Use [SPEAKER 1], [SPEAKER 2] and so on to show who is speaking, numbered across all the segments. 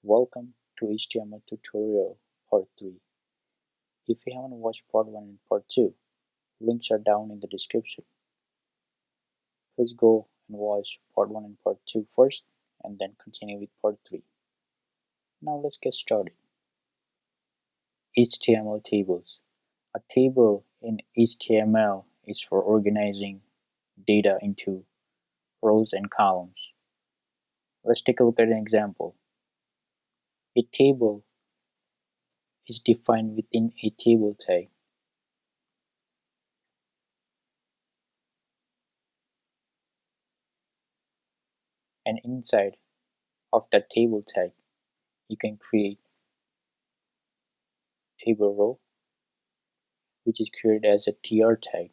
[SPEAKER 1] Welcome to HTML tutorial part 3. If you haven't watched part 1 and part 2, links are down in the description. Please go and watch part 1 and part 2 first and then continue with part 3. Now let's get started. HTML tables. A table in HTML is for organizing data into rows and columns. Let's take a look at an example. A table is defined within a table tag. And inside of that table tag, you can create table row, which is created as a tr tag.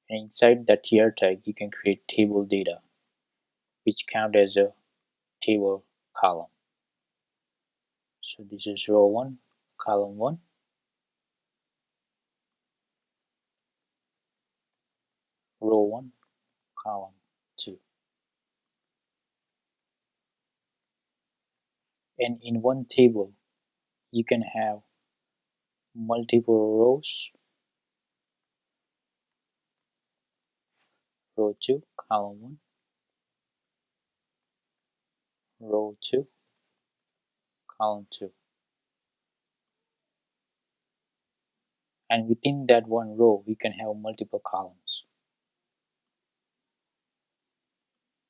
[SPEAKER 1] And inside that tr tag, you can create table data, which count as a table column. So this is row 1, column 1. Row 1, column 2. And in one table, you can have multiple rows. Row 2, column 1. Row 2, column 2. And within that one row, we can have multiple columns.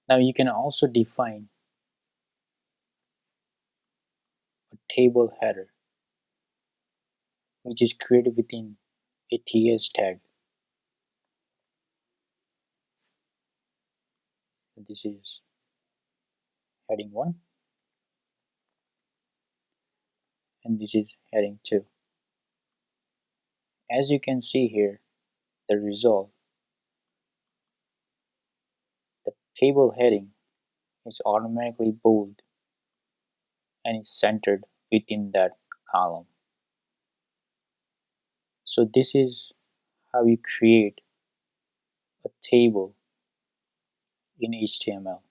[SPEAKER 1] Now you can also define a table header, which is created within a ts tag. This is heading 1 and this is heading 2. As you can see here, the result, the table heading is automatically bold and is centered within that column. So this is how you create a table in HTML.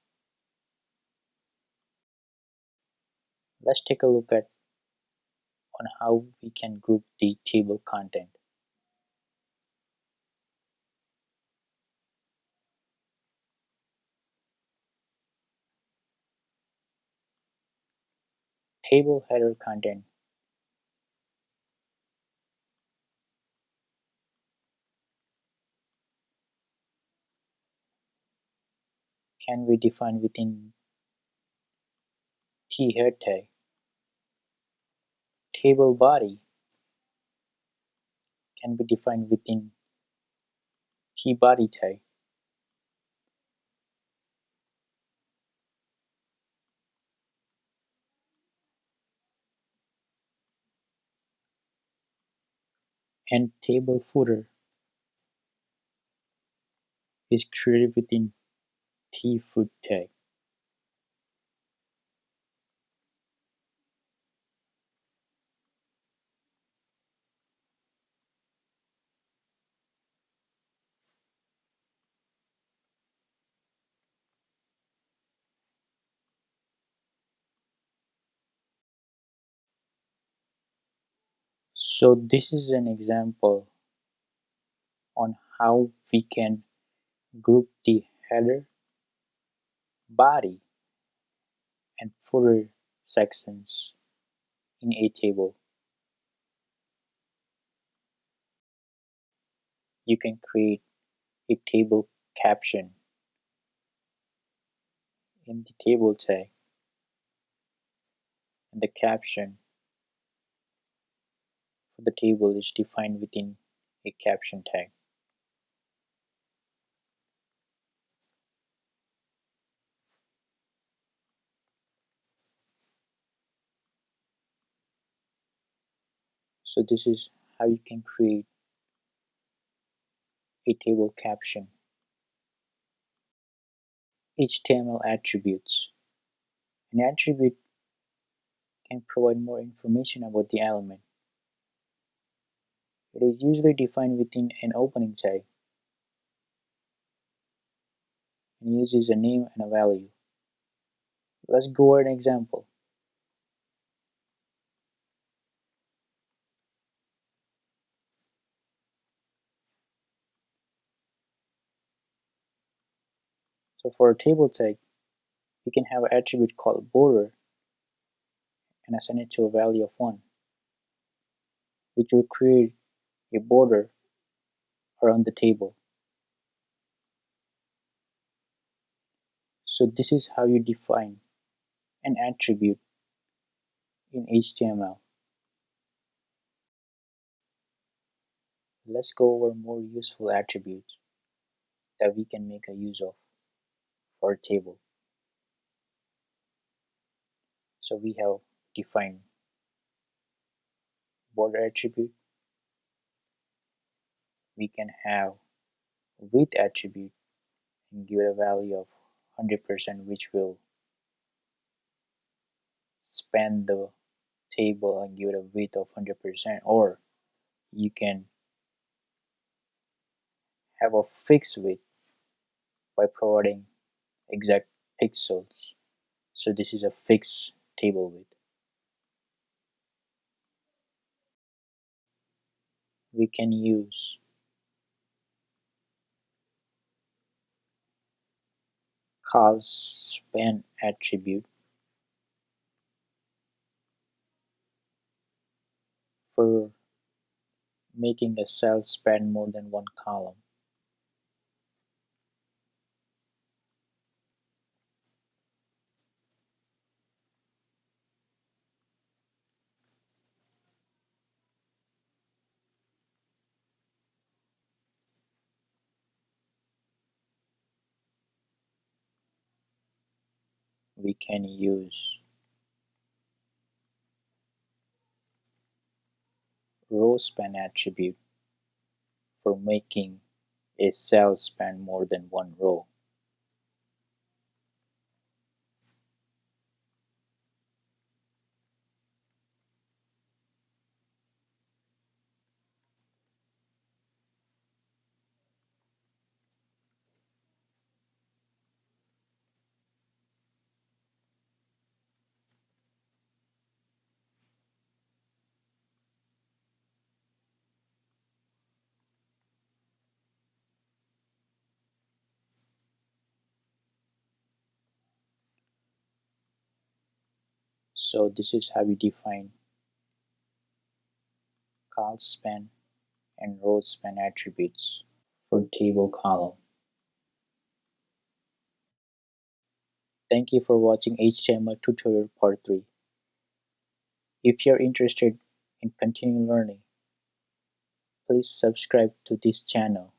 [SPEAKER 1] Let's take a look at on how we can group the table content. Table header content can be defined within t-head tag. Table body can be defined within t-body tag. And table footer is created within t-foot tag. So this is an example on how we can group the header, body, and footer sections in a table. You can create a table caption in the table tag, and the caption for the table is defined within a caption tag. So this is how you can create a table caption. HTML attributes. An attribute can provide more information about the element. It is usually defined within an opening tag and uses a name and a value. Let's go over an example. So for a table tag, we can have an attribute called border and assign it to a value of 1, which will create a border around the table. So this is how you define an attribute in HTML. Let's go over more useful attributes that we can make a use of for a table. So we have defined border attribute. We can have width attribute and give it a value of 100%, which will span the table and give it a width of 100%, or you can have a fixed width by providing exact pixels. So this is a fixed table width. We can use call span attribute for making a cell span more than one column. We can use row span attribute for making a cell span more than one row. So this is how we define call span and row span attributes for table column. Thank you for watching HTML tutorial part 3. If you're interested in continuing learning, please subscribe to this channel